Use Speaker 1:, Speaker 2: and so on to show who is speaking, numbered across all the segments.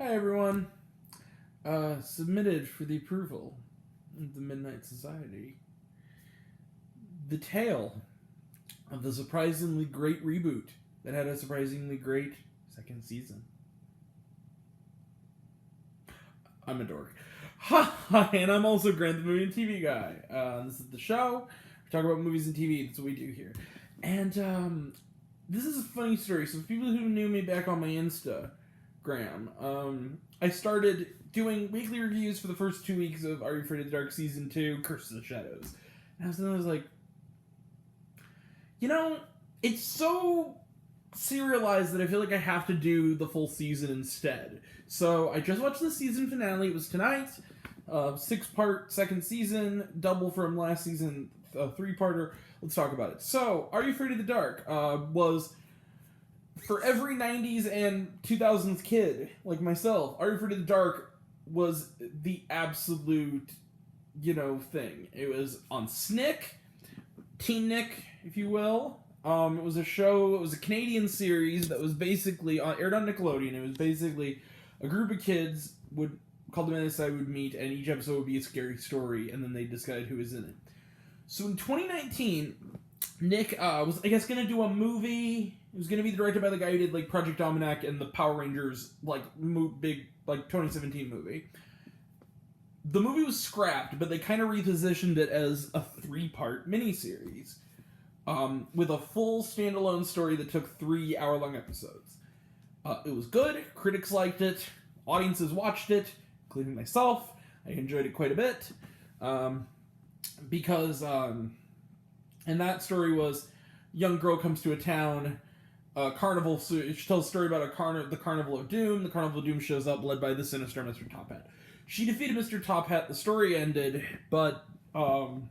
Speaker 1: Hi everyone. Submitted for the approval of the Midnight Society. The tale of the surprisingly great reboot that had a surprisingly great second season. I'm a dork. Hi, and I'm also Grant, the movie and TV guy. This is the show. We talk about movies and TV. That's what we do here. And this is a funny story. So, for people who knew me back on my Instagram, I started doing weekly reviews for the first 2 weeks of Are You Afraid of the Dark Season 2, Curse of the Shadows. And I was like, it's so serialized that I feel like I have to do the full season instead. So I just watched the season finale. It was tonight. 6-part second season, double from last season, 3-parter. Let's talk about it. So, Are You Afraid of the Dark was, for every 90s and 2000s kid like myself, Are You Afraid of the Dark was the absolute, thing. It was on Snick, Teen Nick, if you will. It was a show, it was a Canadian series that was basically, aired on Nickelodeon. It was basically a group of kids called the MSI would meet, and each episode would be a scary story, and then they decide who is in it. So in 2019, Nick was, I guess, going to do a movie. It was going to be directed by the guy who did, Project Dominic and the Power Rangers, big, 2017 movie. The movie was scrapped, but they kind of repositioned it as a 3-part miniseries, with a full standalone story that took 3 hour-long episodes. It was good. Critics liked it. Audiences watched it, including myself. I enjoyed it quite a bit. Because, and that story was, a young girl comes to a town, carnival, she tells a story about the Carnival of Doom. The Carnival of Doom shows up, led by the sinister Mr. Top Hat. She defeated Mr. Top Hat, the story ended, but, that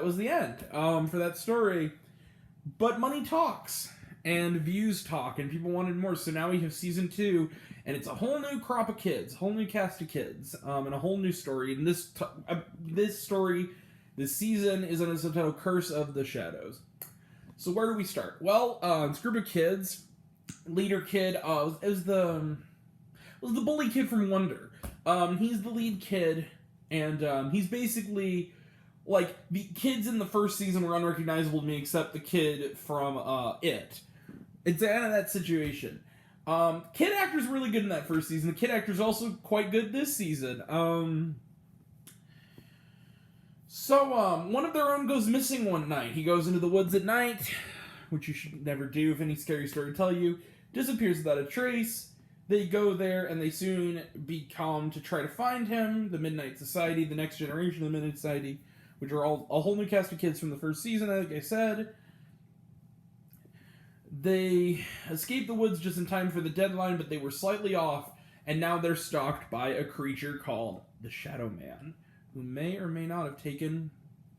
Speaker 1: was the end, for that story. But money talks, and views talk, and people wanted more, so now we have season 2, and it's a whole new crop of kids, whole new cast of kids, and a whole new story. And this season is under the subtitle Curse of the Shadows. So where do we start? Well, this group of kids, leader kid, was the bully kid from Wonder. He's the lead kid, and he's basically, the kids in the first season were unrecognizable to me except the kid from It. It's out of that situation. Kid actor's really good in that first season. The kid actor's also quite good this season. One of their own goes missing one night. He goes into the woods at night, which you should never do if any scary story tell you. Disappears without a trace. They go there, and they soon become to try to find him. The Midnight Society, the next generation of the Midnight Society, which are all a whole new cast of kids from the first season, like I said. They escaped the woods just in time for the deadline, but they were slightly off, and now they're stalked by a creature called the Shadow Man, who may or may not have taken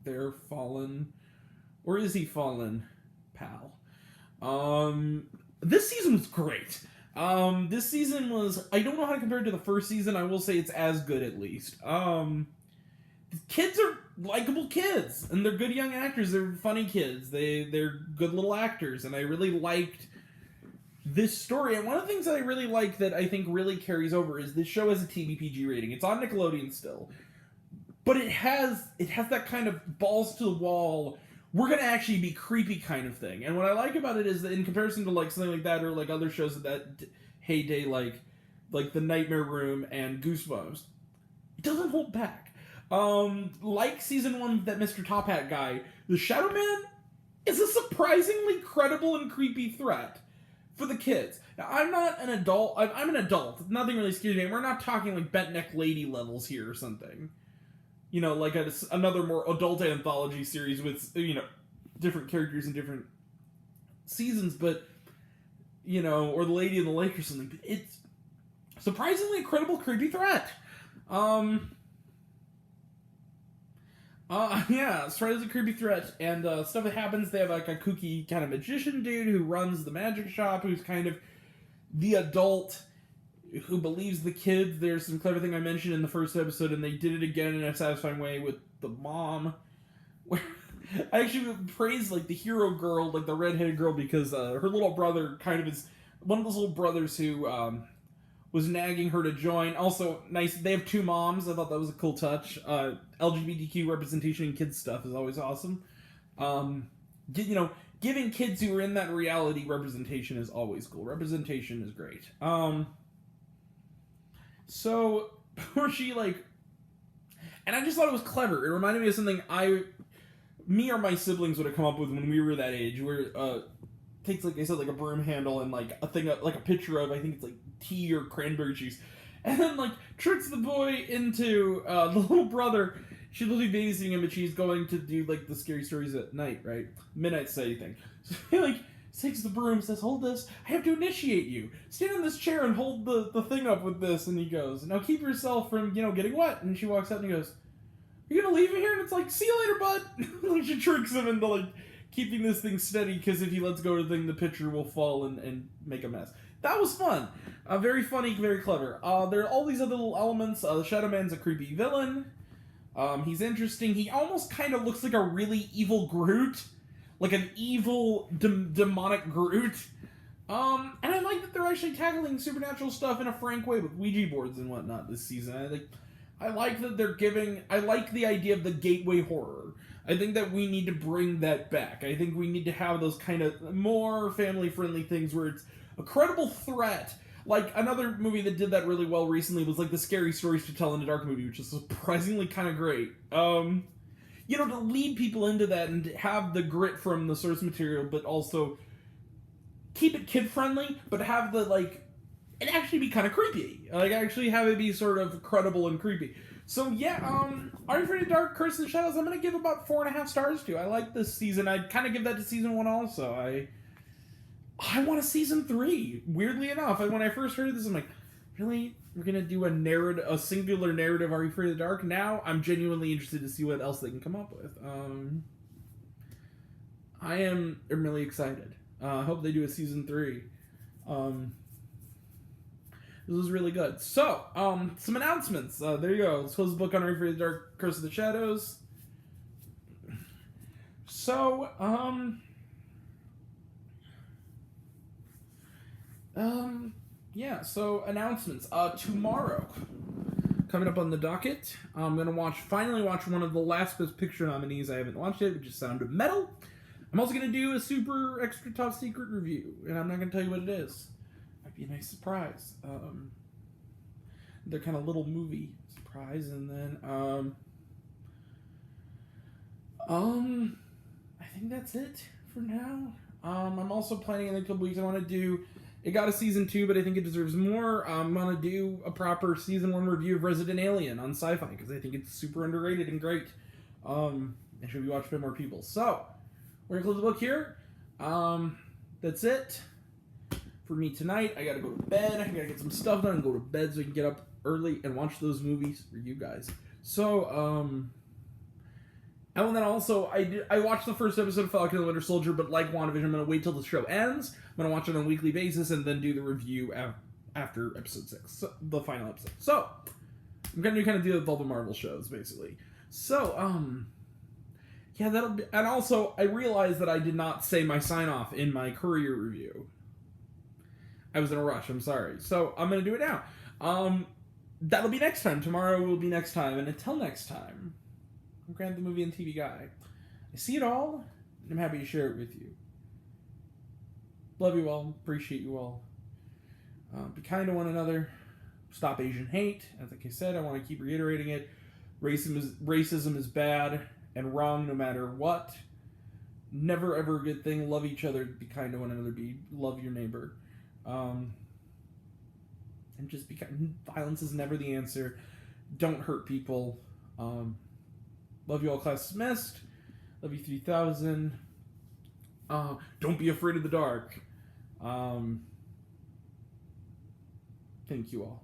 Speaker 1: their fallen, or is he fallen, pal. This season was great. This season was, I don't know how to compare it to the first season. I will say it's as good, at least. The kids are likable kids, and they're good young actors. They're funny kids. They're good little actors, and I really liked this story. And one of the things that I really like that I think really carries over is this show has a TVPG rating. It's on Nickelodeon still, but it has that kind of balls to the wall, we're gonna actually be creepy kind of thing. And what I like about it is that in comparison to something like that, or other shows of that heyday, like The Nightmare Room and Goosebumps, it doesn't hold back. Like season 1, that Mr. Top Hat guy, the Shadow Man is a surprisingly credible and creepy threat for the kids. Now, I'm not an adult. I'm an adult. Nothing really scares me. We're not talking bent neck lady levels here or something. Another more adult anthology series with, different characters in different seasons, but, or The Lady in the Lake or something. But it's surprisingly a credible, creepy threat. Straight as a creepy threat, and stuff that happens. They have a kooky kind of magician dude who runs the magic shop, who's kind of the adult who believes the kids. There's some clever thing I mentioned in the first episode, and they did it again in a satisfying way with the mom, where I actually praise the hero girl, the redheaded girl, because her little brother kind of is one of those little brothers who was nagging her to join. Also, nice. They have 2 moms. I thought that was a cool touch. LGBTQ representation in kids stuff is always awesome. Giving kids who are in that reality representation is always cool. Representation is great. So, where she, and I just thought it was clever. It reminded me of something me or my siblings would have come up with when we were that age, where, takes, like I said, a broom handle and, a thing, a picture of, I think it's, tea or cranberry juice, and then, tricks the boy into, the little brother. She's literally babysitting him, but she's going to do, the scary stories at night, right? Midnight study thing. So he, takes the broom, says, hold this, I have to initiate you. Stand on this chair and hold the thing up with this, and he goes, now keep yourself from, getting wet. And she walks out and he goes, are you gonna leave me here? And it's see you later, bud. She tricks him into, keeping this thing steady, because if he lets go of the thing, the pitcher will fall and make a mess. That was fun. Very funny, very clever. There are all these other little elements. The Shadow Man's a creepy villain. He's interesting. He almost kind of looks like a really evil Groot. Like an evil, demonic Groot. And I like that they're actually tackling supernatural stuff in a frank way with Ouija boards and whatnot this season. I like that they're giving... I like the idea of the gateway horror. I think that we need to bring that back. I think we need to have those kind of more family-friendly things where it's a credible threat. Another movie that did that really well recently was the Scary Stories to Tell in the Dark movie, which is surprisingly kind of great. To lead people into that and have the grit from the source material, but also keep it kid-friendly, but have it actually be kind of creepy. Actually have it be sort of credible and creepy. So, yeah, Are You Afraid of the Dark? Curse of the Shadows, I'm going to give about 4.5 stars to. I like this season. I'd kind of give that to season 1 also. I want a season 3. Weirdly enough, when I first heard this, I'm like, really? We're going to do a singular narrative, Are You Afraid of the Dark? Now, I'm genuinely interested to see what else they can come up with. I'm really excited. I hope they do a season 3. This was really good. So, some announcements. There you go. Let's close the book on Are You Afraid of the Dark? Curse of the Shadows. So, yeah, so announcements. Tomorrow, coming up on the docket, I'm going to finally watch one of the last Best Picture nominees. I haven't watched it, which is Sound of Metal. I'm also going to do a super extra top secret review, and I'm not going to tell you what it is. Might be a nice surprise. They're kind of little movie surprise, and then, I think that's it for now. I'm also planning in a couple weeks, I want to do... It got a season 2, but I think it deserves more. I'm going to do a proper season 1 review of Resident Alien on Sci-Fi, because I think it's super underrated and great. And should be watched by more people. So, we're going to close the book here. That's it for me tonight. I got to go to bed. I got to get some stuff done and go to bed so I can get up early and watch those movies for you guys. So, and then also, I watched the first episode of Falcon and the Winter Soldier, but like WandaVision, I'm going to wait till the show ends. I'm going to watch it on a weekly basis and then do the review after episode 6, so, the final episode. So, I'm going to kind of deal with all the Marvel shows, basically. So, yeah, that'll be... And also, I realized that I did not say my sign-off in my Courier review. I was in a rush, I'm sorry. So, I'm going to do it now. That'll be next time. Tomorrow will be next time. And until next time... I'm Grant, the movie and TV guy. I see it all, and I'm happy to share it with you. Love you all. Appreciate you all. Be kind to one another. Stop Asian hate. As like I said, I want to keep reiterating it. Racism is bad and wrong no matter what. Never ever a good thing. Love each other. Be kind to one another. Love your neighbor. And just be kind. Violence is never the answer. Don't hurt people. Love you all, class dismissed. Love you 3000. Don't be afraid of the dark. Thank you all.